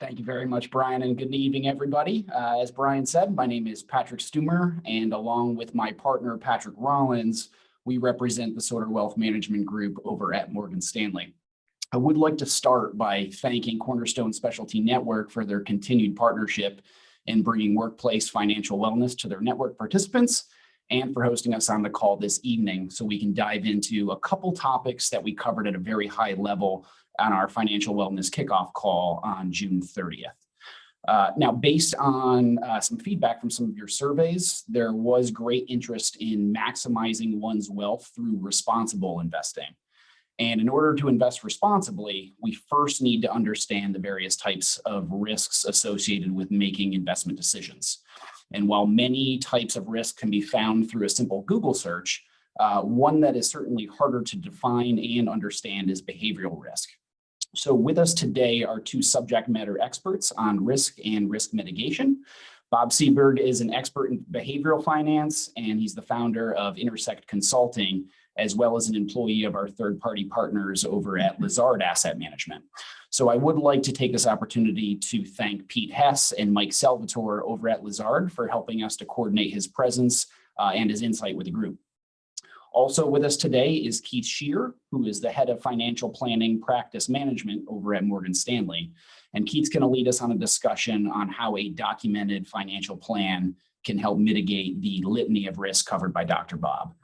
Thank you very much, Brian, and good evening, everybody. As Brian said, my name is Patrick Stumer, and along with my partner, Patrick Rollins, we represent the Soder Wealth Management Group over at Morgan Stanley. I would like to start by thanking Cornerstone Specialty Network for their continued partnership in bringing workplace financial wellness to their network participants and for hosting us on the call this evening so we can dive into a couple topics that we covered at a very high level on our financial wellness kickoff call on June 30th. Now, based on some feedback from some of your surveys, there was great interest in maximizing one's wealth through responsible investing. And in order to invest responsibly, we first need to understand the various types of risks associated with making investment decisions. And while many types of risk can be found through a simple Google search, one that is certainly harder to define and understand is behavioral risk. So with us today are two subject matter experts on risk and risk mitigation. Bob Seeberg is an expert in behavioral finance, and he's the founder of Intersect Consulting, as well as an employee of our third-party partners over at Lazard Asset Management. So I would like to take this opportunity to thank Pete Hess and Mike Salvatore over at Lazard for helping us to coordinate his presence and his insight with the group. Also with us today is Keith Shear, who is the head of financial planning practice management over at Morgan Stanley. And Keith's going to lead us on a discussion on how a documented financial plan can help mitigate the litany of risks covered by Dr. Bob.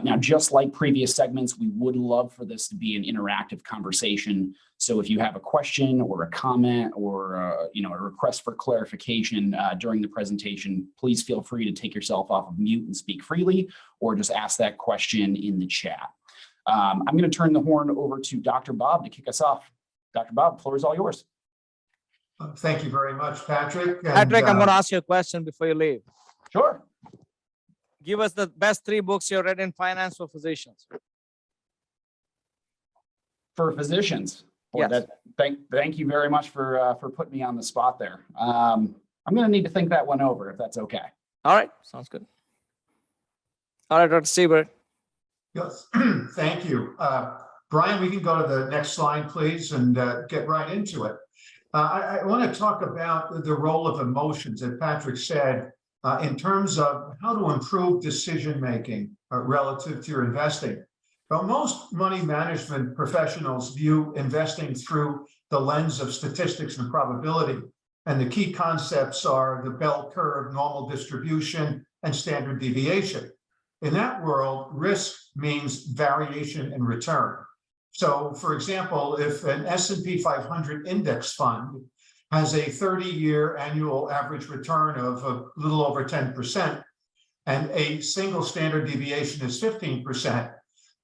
Now, just like previous segments, we would love for this to be an interactive conversation. So if you have a question or a comment or a request for clarification during the presentation, please feel free to take yourself off of mute and speak freely, or just ask that question in the chat. I'm going to turn the horn over to Dr. Bob to kick us off. Dr. Bob, the floor is all yours. Thank you very much, Patrick. Patrick, I'm going to ask you a question before you leave. Sure. Give us the best 3 books you read in finance for physicians. For physicians. Boy, yes. Thank you very much for putting me on the spot there. I'm going to need to think that one over if that's okay. All right. Sounds good. All right, Dr. Seeberg. Yes, thank you. Brian, we can go to the next slide, please, and get right into it. I want to talk about the role of emotions, as Patrick said, in terms of how to improve decision-making relative to your investing. Well, most money management professionals view investing through the lens of statistics and probability. And the key concepts are the bell curve, normal distribution, and standard deviation. In that world, risk means variation in return. So, for example, if an S&P 500 index fund has a 30-year annual average return of a little over 10%, and a single standard deviation is 15%,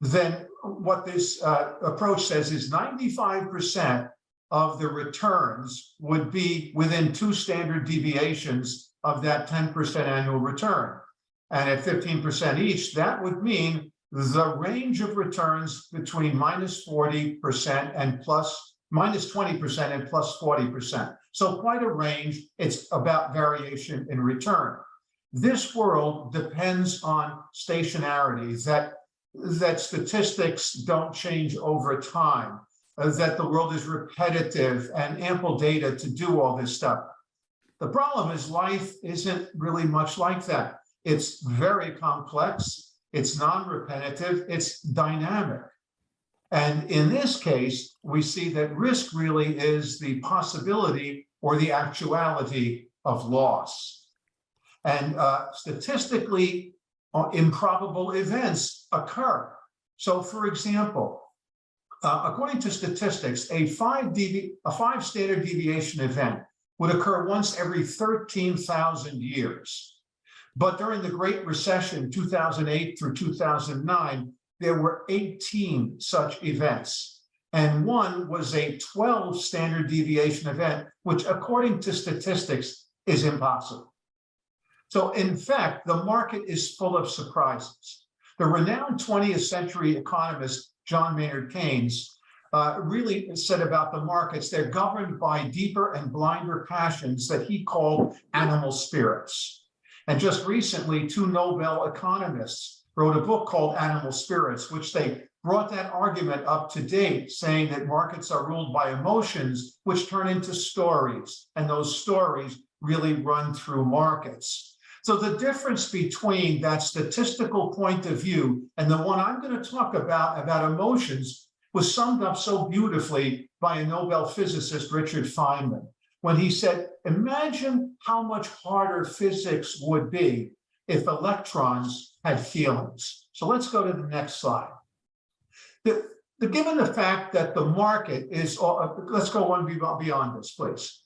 then what this approach says is 95% of the returns would be within 2 standard deviations of that 10% annual return. And at 15% each, that would mean the range of returns between minus 40% and minus 20% and plus 40%. So quite a range. It's about variation in return. This world depends on stationarity, that statistics don't change over time, that the world is repetitive and ample data to do all this stuff. The problem is life isn't really much like that. It's very complex, it's non-repetitive, it's dynamic. And in this case, we see that risk really is the possibility or the actuality of loss. And statistically, improbable events occur. So, for example, according to statistics, a 5 standard deviation event would occur once every 13,000 years. But during the Great Recession, 2008 through 2009, there were 18 such events. And one was a 12 standard deviation event, which according to statistics is impossible. So in fact, the market is full of surprises. The renowned 20th century economist, John Maynard Keynes, really said about the markets, they're governed by deeper and blinder passions that he called animal spirits. And just recently, 2 Nobel economists wrote a book called Animal Spirits, which they brought that argument up to date, saying that markets are ruled by emotions, which turn into stories, and those stories really run through markets. So the difference between that statistical point of view and the one I'm going to talk about emotions, was summed up so beautifully by a Nobel physicist, Richard Feynman, when he said, imagine how much harder physics would be if electrons had feelings. So let's go to the next slide. Given the fact that the market is, let's go one beyond this, please.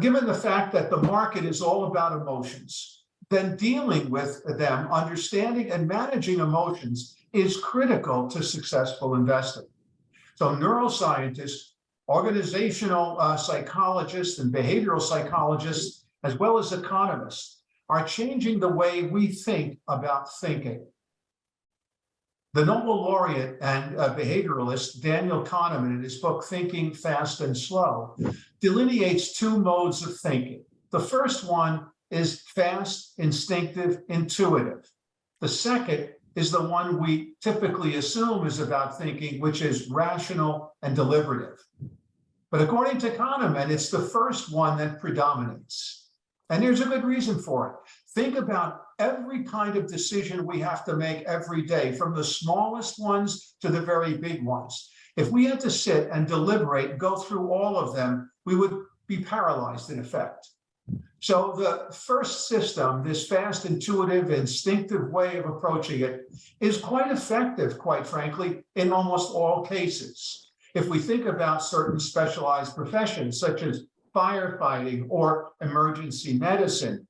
Given the fact that the market is all about emotions, then dealing with them, understanding and managing emotions is critical to successful investing. So neuroscientists, organizational psychologists, and behavioral psychologists, as well as economists, are changing the way we think about thinking. The Nobel laureate and behavioralist Daniel Kahneman, in his book, Thinking Fast and Slow, delineates two modes of thinking. The first one is fast, instinctive, intuitive. The second is the one we typically assume is about thinking, which is rational and deliberative. But according to Kahneman, it's the first one that predominates. And there's a good reason for it. Think about every kind of decision we have to make every day, from the smallest ones to the very big ones. If we had to sit and deliberate and go through all of them, we would be paralyzed in effect. So the first system, this fast, intuitive, instinctive way of approaching it, is quite effective, quite frankly, in almost all cases. If we think about certain specialized professions, such as firefighting or emergency medicine,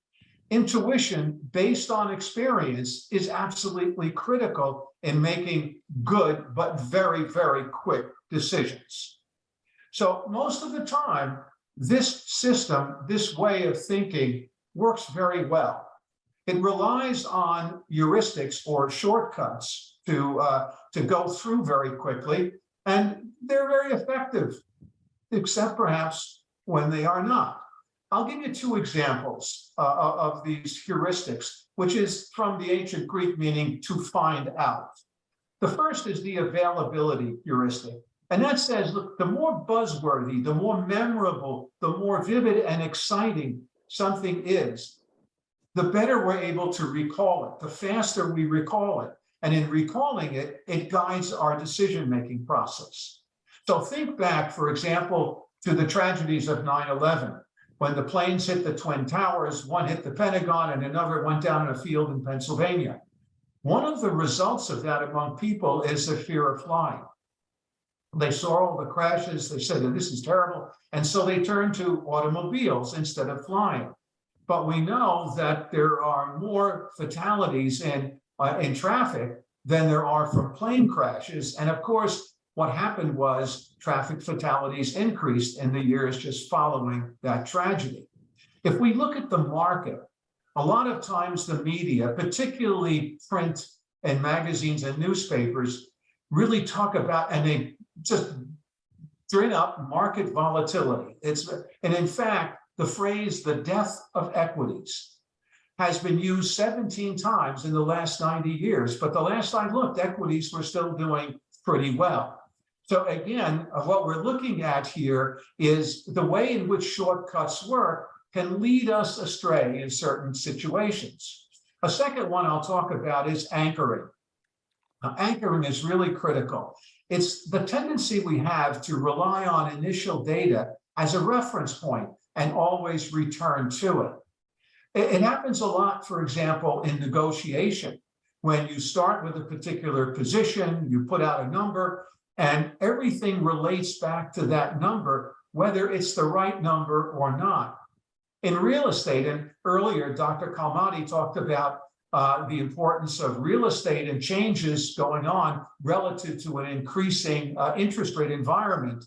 intuition based on experience is absolutely critical in making good but very, very quick decisions. So most of the time, this system, this way of thinking, works very well. It relies on heuristics or shortcuts to go through very quickly, and they're very effective, except perhaps when they are not. I'll give you two examples of these heuristics, which is from the ancient Greek meaning to find out. The first is the availability heuristic. And that says, look, the more buzzworthy, the more memorable, the more vivid and exciting something is, the better we're able to recall it, the faster we recall it. And in recalling it, it guides our decision-making process. So think back, for example, to the tragedies of 9/11. When the planes hit the Twin Towers, one hit the Pentagon and another went down in a field in Pennsylvania. One of the results of that among people is the fear of flying. They saw all the crashes, they said, this is terrible, and so they turned to automobiles instead of flying. But we know that there are more fatalities in traffic than there are from plane crashes. And of course, what happened was traffic fatalities increased in the years just following that tragedy. If we look at the market, a lot of times the media, particularly print and magazines and newspapers, really talk about, and they just bring up market volatility. And in fact, the phrase, the death of equities, has been used 17 times in the last 90 years. But the last I looked, equities were still doing pretty well. So again, what we're looking at here is the way in which shortcuts work can lead us astray in certain situations. A second one I'll talk about is anchoring. Now, anchoring is really critical. It's the tendency we have to rely on initial data as a reference point and always return to it. It happens a lot, for example, in negotiation. When you start with a particular position, you put out a number, and everything relates back to that number, whether it's the right number or not. In real estate, and earlier, Dr. Kalmati talked about the importance of real estate and changes going on relative to an increasing interest rate environment.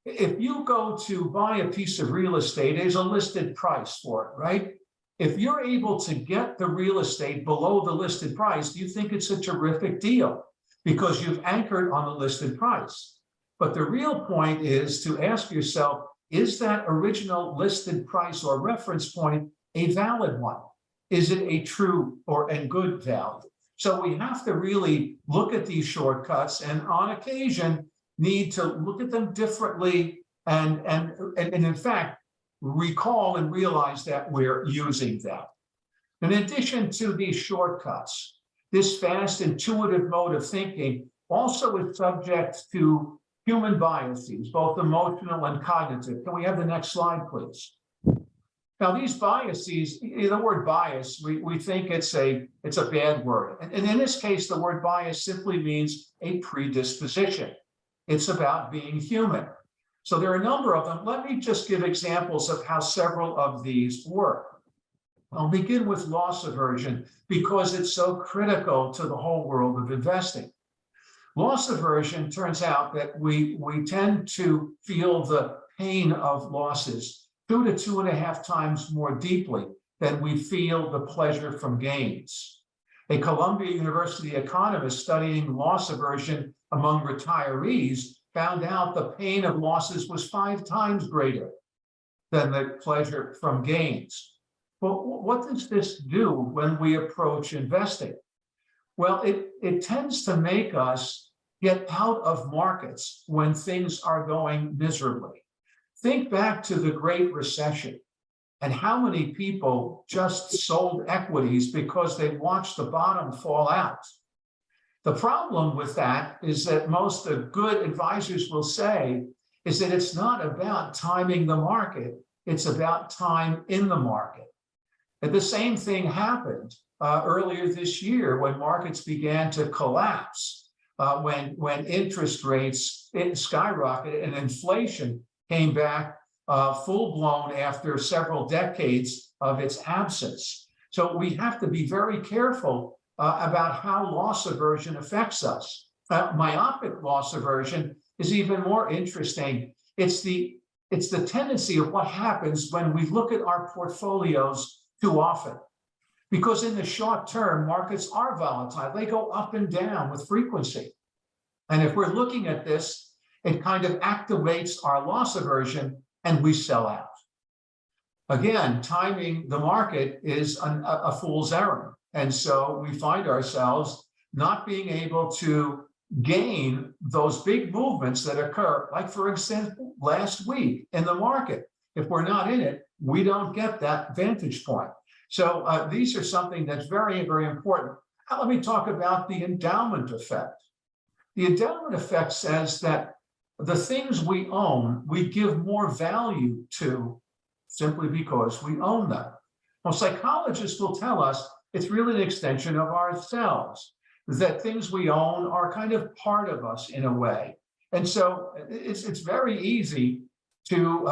If you go to buy a piece of real estate, there's a listed price for it, right? If you're able to get the real estate below the listed price, you think it's a terrific deal because you've anchored on the listed price. But the real point is to ask yourself, is that original listed price or reference point a valid one? Is it a true and good value? So we have to really look at these shortcuts and on occasion need to look at them differently and in fact, recall and realize that we're using them. In addition to these shortcuts, this fast, intuitive mode of thinking also is subject to human biases, both emotional and cognitive. Can we have the next slide, please? Now, these biases, the word bias, we think it's a bad word. And in this case, the word bias simply means a predisposition. It's about being human. So there are a number of them. Let me just give examples of how several of these work. I'll begin with loss aversion because it's so critical to the whole world of investing. Loss aversion turns out that we tend to feel the pain of losses 2 to 2.5 times more deeply than we feel the pleasure from gains. A Columbia University economist studying loss aversion among retirees found out the pain of losses was 5 times greater than the pleasure from gains. Well, what does this do when we approach investing? Well, it tends to make us get out of markets when things are going miserably. Think back to the Great Recession and how many people just sold equities because they watched the bottom fall out. The problem with that is that most of good advisors will say is that it's not about timing the market, it's about time in the market. And the same thing happened earlier this year when markets began to collapse, when interest rates skyrocketed and inflation came back full-blown after several decades of its absence. So we have to be very careful about how loss aversion affects us. Myopic loss aversion is even more interesting. It's the tendency of what happens when we look at our portfolios too often. Because in the short term, markets are volatile. They go up and down with frequency. And if we're looking at this, it kind of activates our loss aversion and we sell out. Again, timing the market is a fool's errand. And so we find ourselves not being able to gain those big movements that occur, like for example, last week in the market. If we're not in it, we don't get that vantage point. So these are something that's very, very important. Now, let me talk about the endowment effect. The endowment effect says that the things we own, we give more value to simply because we own them. Well, psychologists will tell us it's really an extension of ourselves, that things we own are kind of part of us in a way. And so it's very easy to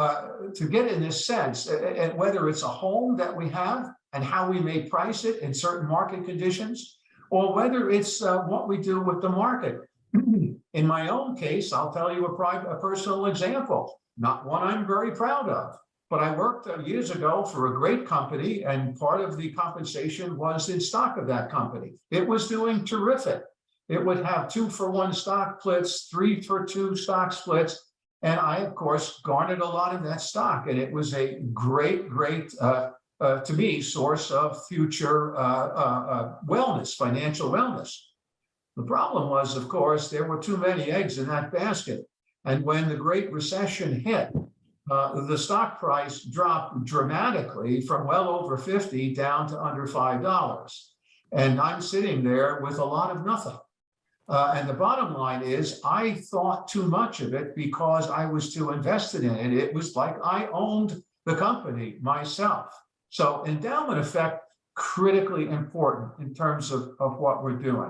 get in this sense, and whether it's a home that we have and how we may price it in certain market conditions, or whether it's what we do with the market. In my own case, I'll tell you a personal example, not one I'm very proud of, but I worked years ago for a great company, and part of the compensation was in stock of that company. It was doing terrific. It would have 2-for-1 stock splits, 3-for-2 stock splits, and I, of course, garnered a lot of that stock, and it was a great, to me, source of future wellness, financial wellness. The problem was, of course, there were too many eggs in that basket. And when the Great Recession hit, the stock price dropped dramatically from well over 50 down to under $5. And I'm sitting there with a lot of nothing. And the bottom line is I thought too much of it because I was too invested in it. It was like I owned the company myself. So endowment effect, critically important in terms of what we're doing.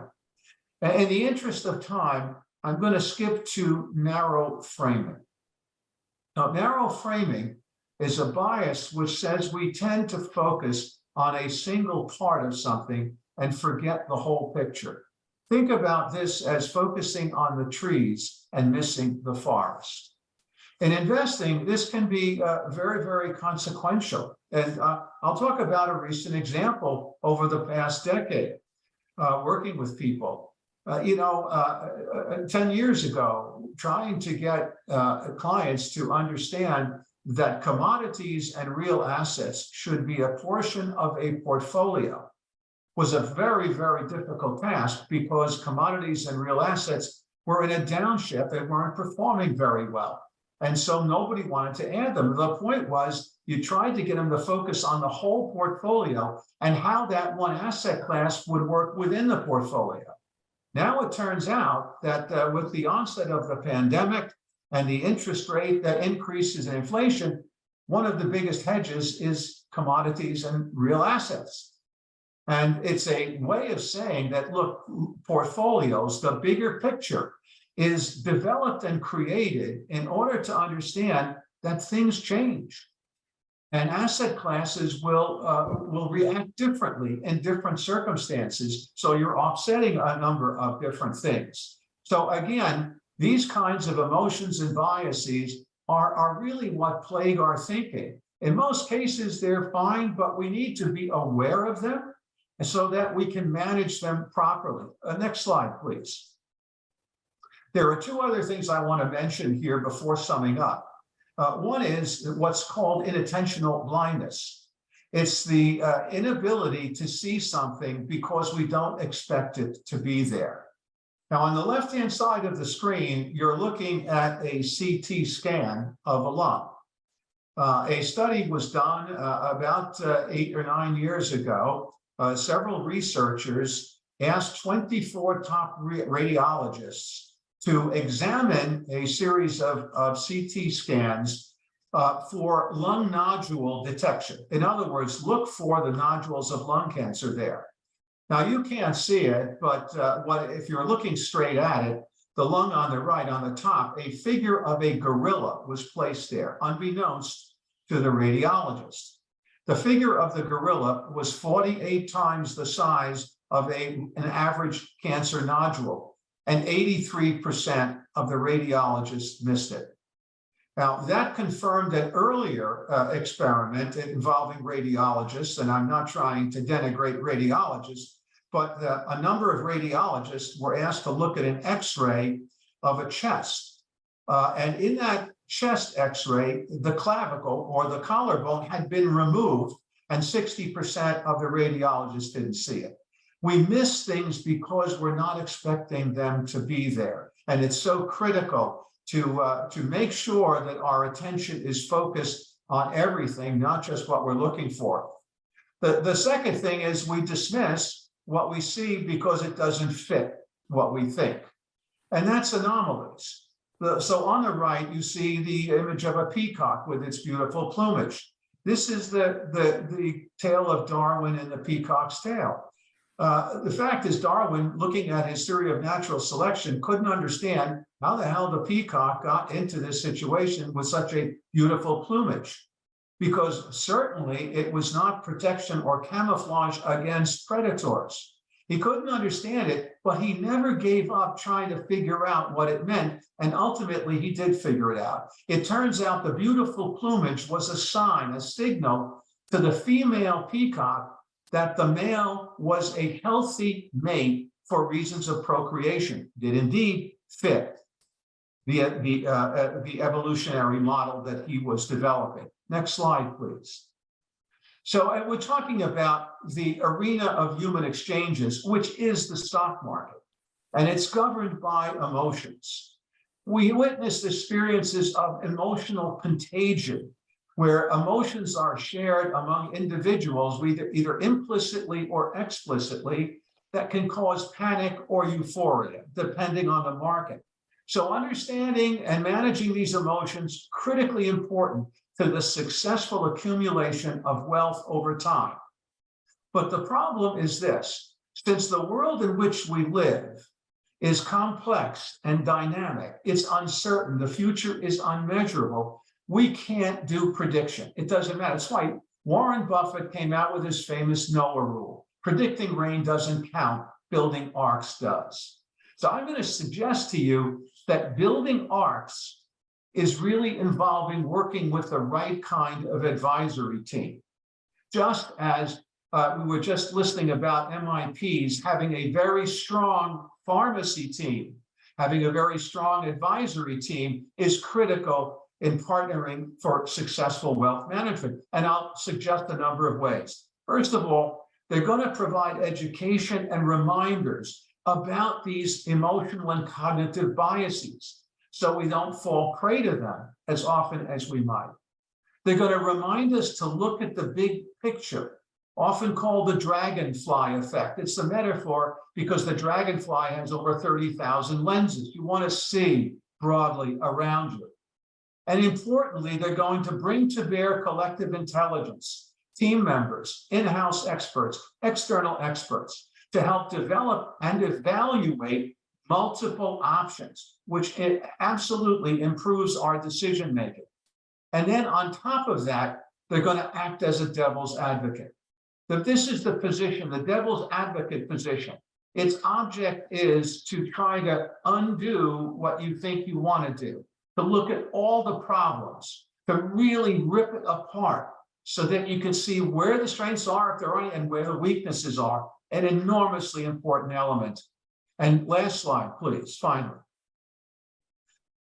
In the interest of time, I'm going to skip to narrow framing. Now, narrow framing is a bias which says we tend to focus on a single part of something and forget the whole picture. Think about this as focusing on the trees and missing the forest. In investing, this can be very, very consequential. And I'll talk about a recent example over the past decade, working with people. 10 years ago, trying to get clients to understand that commodities and real assets should be a portion of a portfolio. was a very, very difficult task because commodities and real assets were in a downshift. They weren't performing very well. And so nobody wanted to add them. The point was you tried to get them to focus on the whole portfolio and how that one asset class would work within the portfolio. Now it turns out that with the onset of the pandemic and the interest rate that increases in inflation, one of the biggest hedges is commodities and real assets. And it's a way of saying that, look, portfolios, the bigger picture, is developed and created in order to understand that things change. And asset classes will react differently in different circumstances. So you're offsetting a number of different things. So again, these kinds of emotions and biases are really what plague our thinking. In most cases, they're fine, but we need to be aware of them so that we can manage them properly. Next slide, please. There are two other things I want to mention here before summing up. One is what's called inattentional blindness. It's the inability to see something because we don't expect it to be there. Now, on the left-hand side of the screen, you're looking at a CT scan of a lung. A study was done about 8 or 9 years ago. Several researchers asked 24 top radiologists to examine a series of CT scans for lung nodule detection. In other words, look for the nodules of lung cancer there. Now, you can't see it, but if you're looking straight at it, the lung on the right, on the top, a figure of a gorilla was placed there, unbeknownst to the radiologist. The figure of the gorilla was 48 times the size of an average cancer nodule, and 83% of the radiologists missed it. Now, that confirmed an earlier experiment involving radiologists, and I'm not trying to denigrate radiologists, but a number of radiologists were asked to look at an X-ray of a chest. And in that chest X-ray, the clavicle or the collarbone had been removed, and 60% of the radiologists didn't see it. We miss things because we're not expecting them to be there. And it's so critical to make sure that our attention is focused on everything, not just what we're looking for. The second thing is we dismiss what we see because it doesn't fit what we think. And that's anomalies. So on the right, you see the image of a peacock with its beautiful plumage. This is the tale of Darwin and the peacock's tail. The fact is, Darwin, looking at his theory of natural selection, couldn't understand how the hell the peacock got into this situation with such a beautiful plumage, because certainly it was not protection or camouflage against predators. He couldn't understand it, but he never gave up trying to figure out what it meant, and ultimately he did figure it out. It turns out the beautiful plumage was a sign, a signal to the female peacock that the male was a healthy mate for reasons of procreation. It did indeed fit the evolutionary model that he was developing. Next slide, please. So we're talking about the arena of human exchanges, which is the stock market, and it's governed by emotions. We witnessed experiences of emotional contagion, where emotions are shared among individuals, either implicitly or explicitly, that can cause panic or euphoria, depending on the market. So understanding and managing these emotions, critically important to the successful accumulation of wealth over time. But the problem is this: since the world in which we live is complex and dynamic, it's uncertain, the future is unmeasurable, we can't do prediction. It doesn't matter. That's why Warren Buffett came out with his famous Noah rule. Predicting rain doesn't count, building arcs does. So I'm going to suggest to you that building arcs is really involving working with the right kind of advisory team. Just as we were just listening about MIPs having a very strong pharmacy team, having a very strong advisory team is critical in partnering for successful wealth management. And I'll suggest a number of ways. First of all, They're going to provide education and reminders about these emotional and cognitive biases so we don't fall prey to them as often as we might. They're going to remind us to look at the big picture, often called the dragonfly effect. It's the metaphor because the dragonfly has over 30,000 lenses. You want to see broadly around you. And importantly, they're going to bring to bear collective intelligence, team members, in-house experts, external experts, to help develop and evaluate multiple options, which it absolutely improves our decision-making. And then on top of that, they're going to act as a devil's advocate. That this is the position, the devil's advocate position. Its object is to try to undo what you think you want to do, to look at all the problems, to really rip it apart so that you can see where the strengths are, if there are any, and where the weaknesses are, an enormously important element. And last slide, please, finally.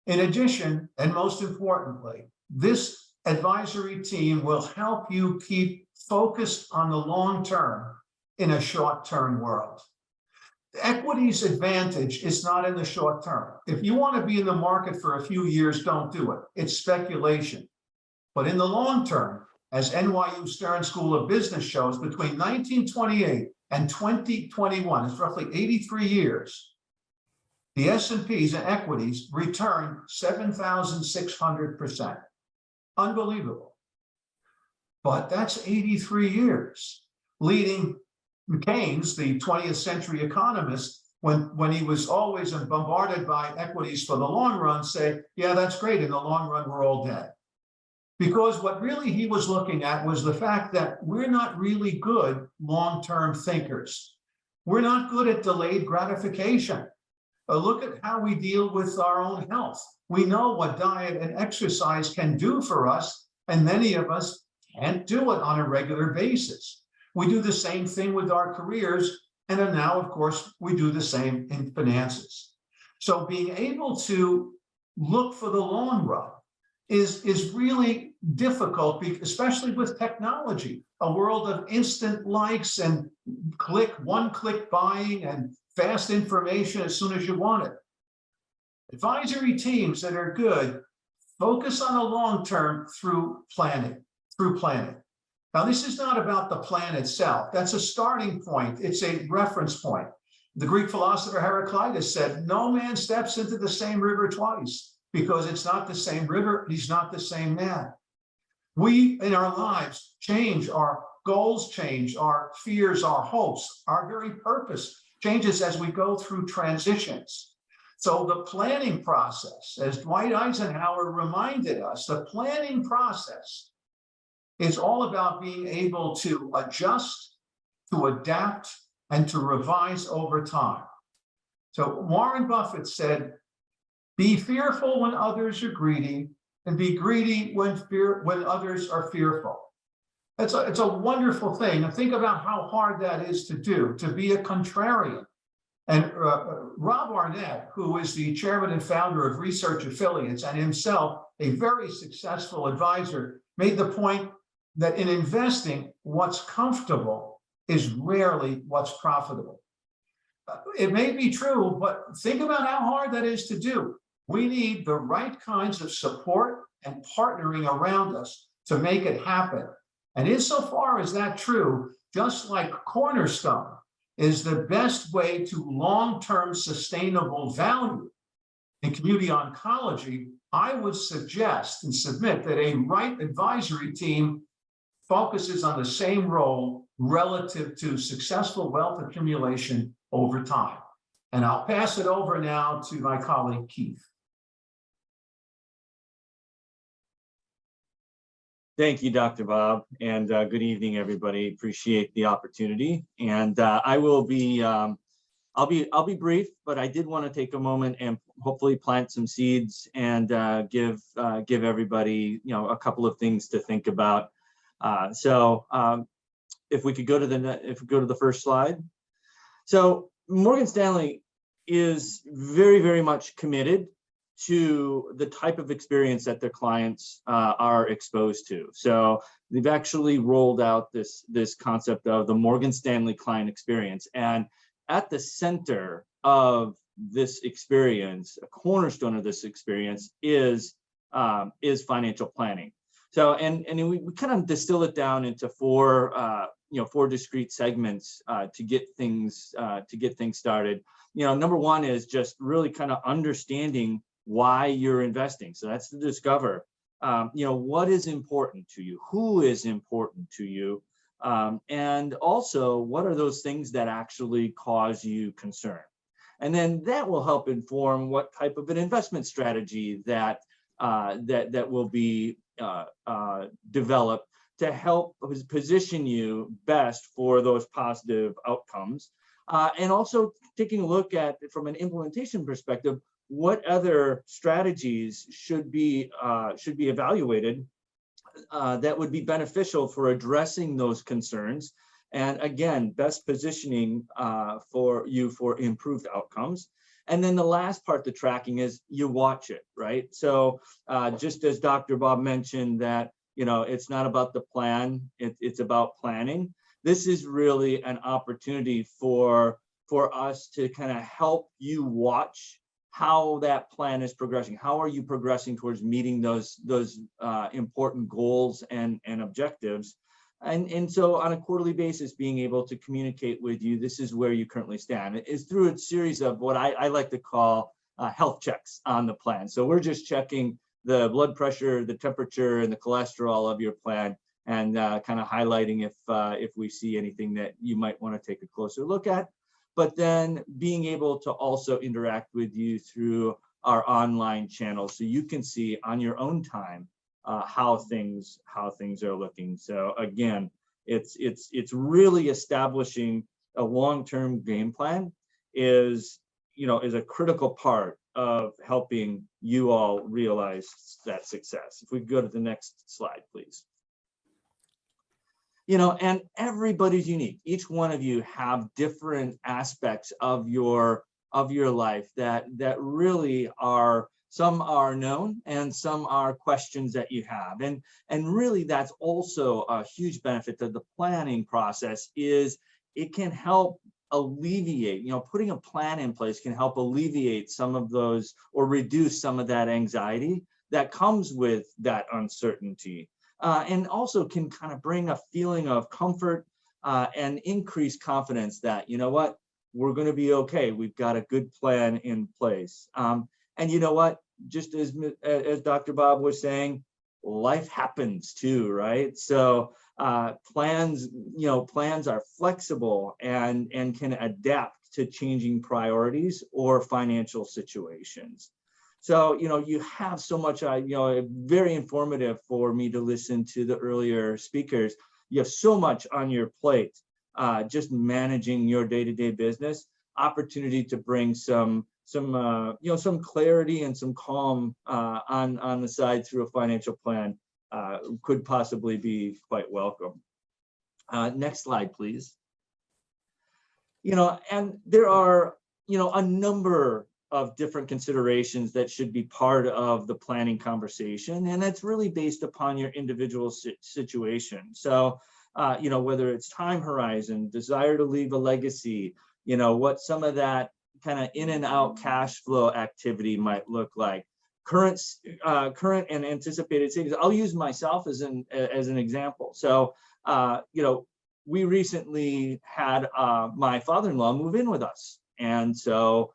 In addition, and most importantly, this advisory team will help you keep focused on the long term in a short-term world. Equity's advantage is not in the short term. If you want to be in the market for a few years, don't do it. It's speculation. But in the long term, as NYU Stern School of Business shows, between 1928 and 2021, it's roughly 83 years, the S&Ps and equities returned 7,600%. Unbelievable. But that's 83 years, leading Keynes, the 20th century economist, when he was always bombarded by equities for the long run, say, yeah, that's great. In the long run, we're all dead. Because what really he was looking at was the fact that we're not really good long-term thinkers. We're not good at delayed gratification. Look at how we deal with our own health. We know what diet and exercise can do for us, and many of us can't do it on a regular basis. We do the same thing with our careers, and then now, of course, we do the same in finances. So being able to look for the long run is really difficult, especially with technology, a world of instant likes and one-click buying and fast information as soon as you want it. Advisory teams that are good focus on the long term through planning. Now, this is not about the plan itself. That's a starting point. It's a reference point. The Greek philosopher Heraclitus said, no man steps into the same river twice, because it's not the same river, he's not the same man. We, in our lives, change, our goals change, our fears, our hopes, our very purpose changes as we go through transitions. So the planning process, as Dwight Eisenhower reminded us, the planning process is all about being able to adjust, to adapt, and to revise over time. So Warren Buffett said, be fearful when others are greedy, and be greedy when others are fearful. It's a wonderful thing. And think about how hard that is to do, to be a contrarian. And Rob Arnett, who is the chairman and founder of Research Affiliates and himself a very successful advisor, made the point that in investing, what's comfortable is rarely what's profitable. It may be true, but think about how hard that is to do. We need the right kinds of support and partnering around us to make it happen. And insofar as that's true, just like Cornerstone is the best way to long-term sustainable value in community oncology, I would suggest and submit that a right advisory team focuses on the same role relative to successful wealth accumulation over time. And I'll pass it over now to my colleague, Keith. Thank you, Dr. Bob, and good evening, everybody. Appreciate the opportunity, and I'll be brief, but I did want to take a moment and hopefully plant some seeds and give everybody a couple of things to think about. If we could go to the first slide. So Morgan Stanley is very, very much committed to the type of experience that their clients are exposed to. So they've actually rolled out this concept of the Morgan Stanley client experience. And at the center of this experience, a cornerstone of this experience is financial planning. So, and we kind of distill it down into four discrete segments to get things started. Number one is just really kind of understanding why you're investing. So that's to discover, what is important to you, who is important to you, and also what are those things that actually cause you concern. And then that will help inform what type of an investment strategy that will be developed to help position you best for those positive outcomes. And also taking a look at, from an implementation perspective, what other strategies should be evaluated that would be beneficial for addressing those concerns. And again, best positioning for improved outcomes. And then the last part, the tracking, is you watch it, right? So just as Dr. Bob mentioned that, it's not about the plan, it's about planning. This is really an opportunity for us to kind of help you watch how that plan is progressing. How are you progressing towards meeting those important goals and objectives? And so on a quarterly basis, being able to communicate with you, this is where you currently stand, is through a series of what I like to call health checks on the plan. So we're just checking the blood pressure, the temperature, and the cholesterol of your plan, and kind of highlighting if we see anything that you might want to take a closer look at. But then being able to also interact with you through our online channels, so you can see on your own time how things are looking. So again, it's really establishing a long-term game plan is a critical part of helping you all realize that success. If we go to the next slide, please. And everybody's unique. Each one of you have different aspects of your life that really are, some are known and some are questions that you have. And really that's also a huge benefit to the planning process, is it can help alleviate, putting a plan in place can help alleviate some of those, or reduce some of that anxiety that comes with that uncertainty. And also can kind of bring a feeling of comfort and increased confidence that, we're going to be okay. We've got a good plan in place. And you know what, just as Dr. Bob was saying, life happens too, right? So plans are flexible and can adapt to changing priorities or financial situations. So, you have so much, very informative for me to listen to the earlier speakers. You have so much on your plate, just managing your day-to-day business. Opportunity to bring some clarity and some calm on the side through a financial plan could possibly be quite welcome. Next slide, please. And there are, a number of different considerations that should be part of the planning conversation, and that's really based upon your individual situation. So, whether it's time horizon, desire to leave a legacy, what some of that kind of in and out cash flow activity might look like, current and anticipated savings. I'll use myself as an example. So, we recently had my father-in-law move in with us, and so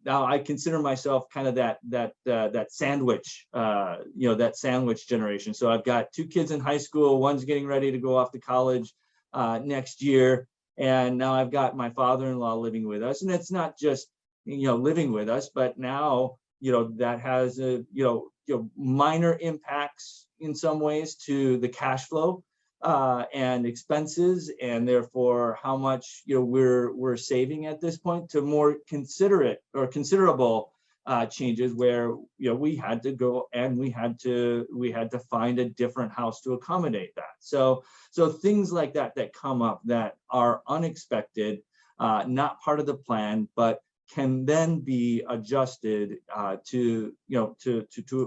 now I consider myself kind of that sandwich, that sandwich generation. So I've got two kids in high school, one's getting ready to go off to college next year, and now I've got my father-in-law living with us. And it's not just living with us, but now that has minor impacts in some ways to the cash flow and expenses, and therefore how much we're saving at this point, to more considerable changes where we had to go and we had to find a different house to accommodate that. So things like that come up that are unexpected, not part of the plan, but can then be adjusted to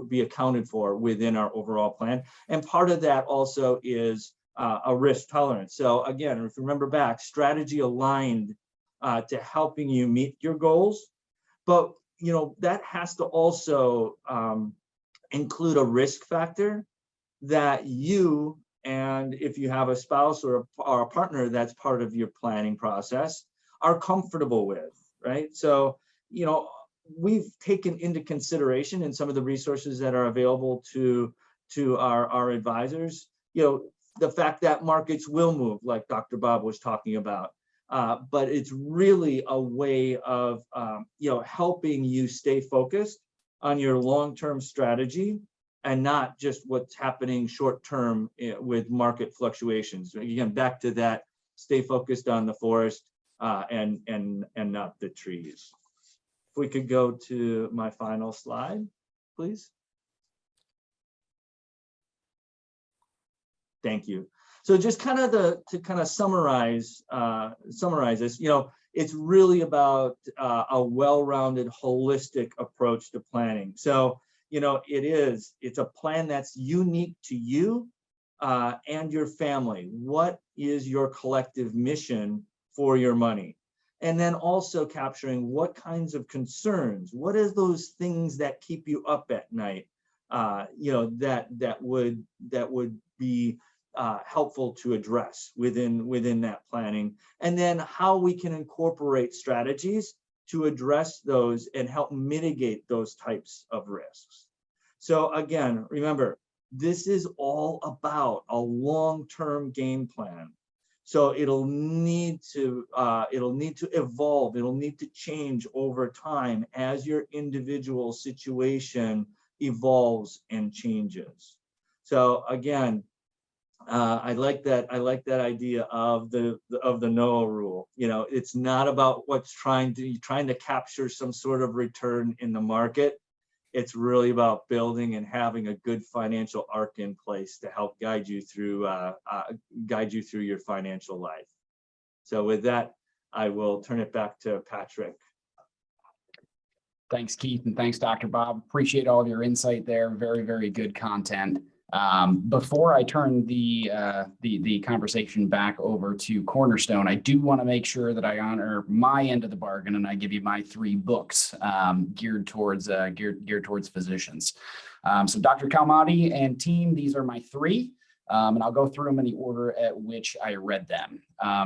be accounted for within our overall plan. And part of that also is a risk tolerance. So again, if you remember back, strategy aligned to helping you meet your goals, but that has to also include a risk factor that you, and if you have a spouse or a partner that's part of your planning process, are comfortable with, right? So, we've taken into consideration in some of the resources that are available to our advisors, the fact that markets will move, like Dr. Bob was talking about. But it's really a way of, helping you stay focused on your long-term strategy and not just what's happening short-term with market fluctuations. Again, back to that, stay focused on the forest and not the trees. If we could go to my final slide, please. Thank you. So just to summarize this, it's really about a well-rounded, holistic approach to planning. So, it's a plan that's unique to you and your family. What is your collective mission for your money? And then also capturing what kinds of concerns, what are those things that keep you up at night, that would be helpful to address within that planning, and then how we can incorporate strategies to address those and help mitigate those types of risks. So again, remember, this is all about a long-term game plan. So it'll need to evolve, it'll need to change over time as your individual situation evolves and changes. So again, I like that idea of the NOAA rule. It's not about what's trying to capture some sort of return in the market. It's really about building and having a good financial arc in place to help guide you through your financial life. So with that, I will turn it back to Patrick. Thanks, Keith, and thanks, Dr. Bob. Appreciate all of your insight there. Very, very good content. Before I turn the conversation back over to Cornerstone, I do want to make sure that I honor my end of the bargain and I give you my 3 books geared towards physicians. So Dr. Kalmadi and team, these are my 3. And I'll go through them in the order at which I read them.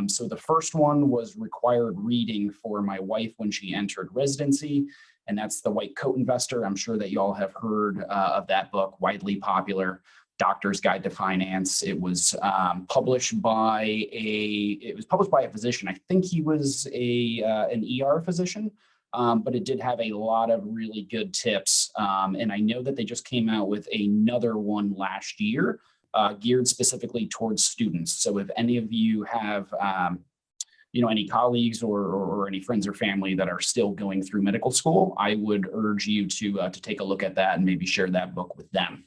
So the first one was required reading for my wife when she entered residency, and that's The White Coat Investor. I'm sure that you all have heard of that book, widely popular, Doctor's Guide to Finance. It was published by a physician. I think he was an ER physician, but it did have a lot of really good tips. And I know that they just came out with another one last year, geared specifically towards students. So if any of you have any colleagues or any friends or family that are still going through medical school, I would urge you to take a look at that and maybe share that book with them.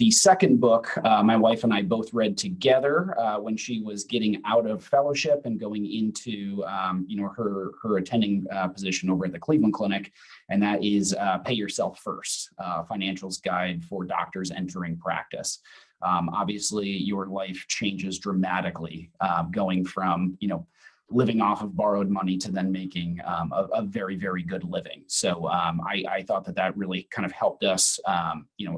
The second book, my wife and I both read together when she was getting out of fellowship and going into her attending position over at the Cleveland Clinic, and that is Pay Yourself First, Financial's Guide for Doctors Entering Practice. Obviously, your life changes dramatically going from living off of borrowed money to then making a very, very good living. So I thought that really kind of helped us,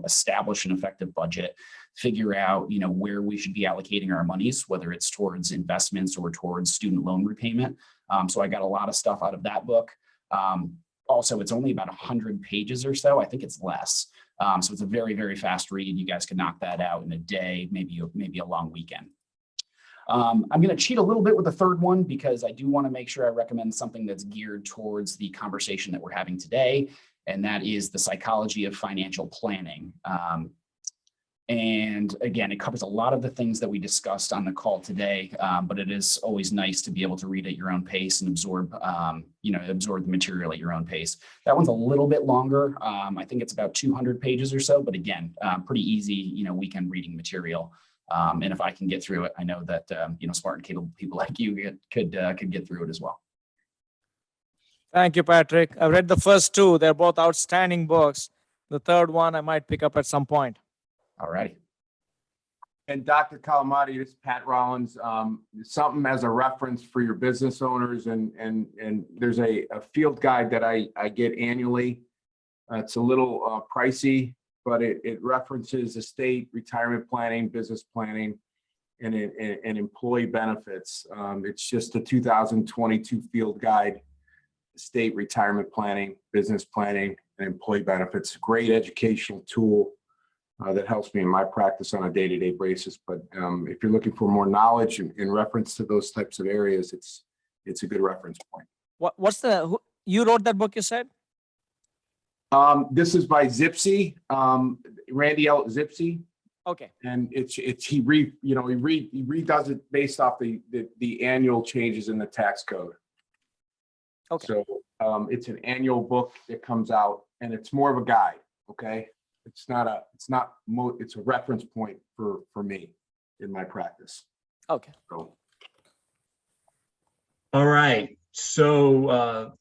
establish an effective budget, figure out, where we should be allocating our monies, whether it's towards investments or towards student loan repayment. So I got a lot of stuff out of that book. Also, it's only about 100 pages or so. I think it's less. So it's a very, very fast read. You guys can knock that out in a day, maybe a long weekend. I'm going to cheat a little bit with the third one because I do want to make sure I recommend something that's geared towards the conversation that we're having today, and that is The Psychology of Financial Planning. And again, it covers a lot of the things that we discussed on the call today, but it is always nice to be able to read at your own pace and absorb the material at your own pace. That one's a little bit longer. I think it's about 200 pages or so, but again, pretty easy, weekend reading material. And if I can get through it, I know that smart and capable people like you could get through it as well. Thank you, Patrick. I read the first two. They're both outstanding books. The third one I might pick up at some point. All righty. And Dr. Calamati, this is Pat Rollins, something as a reference for your business owners, and there's a field guide that I get annually. It's a little pricey, but it references estate, retirement planning, business planning, and employee benefits. It's just a 2022 field guide, estate, retirement planning, business planning, and employee benefits. Great educational tool that helps me in my practice on a day-to-day basis. But if you're looking for more knowledge in reference to those types of areas, it's a good reference point. You wrote that book, you said? This is by Zipsy, Randy L. Zipsy, Okay. and he redoes it based off the annual changes in the tax code. Okay. So it's an annual book that comes out, and it's more of a guide. Okay. It's a reference point for me in my practice. Okay. So, All right, so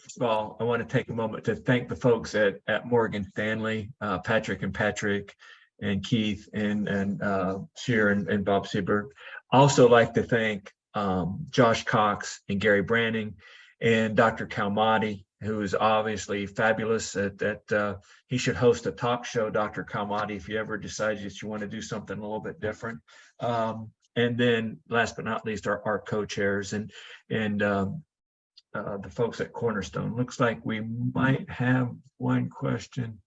first of all, I want to take a moment to thank the folks at Morgan Stanley, Patrick and Keith and Sheer and Bob Seeberg. Also like to thank Josh Cox and Gary Branning and Dr. Calamati, who is obviously fabulous at he should host a talk show, Dr. Calamati, if you ever decide that you want to do something a little bit different. And then last but not least, our co-chairs and the folks at Cornerstone. Looks like we might have one question.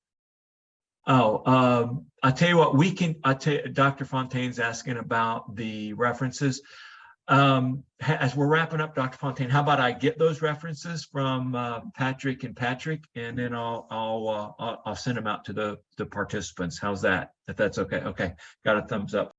Oh, I'll tell you what, Dr. Fontaine's asking about the references. As we're wrapping up, Dr. Fontaine, how about I get those references from Patrick, and then I'll send them out to the participants. How's that? If that's okay. Okay, got a thumbs up.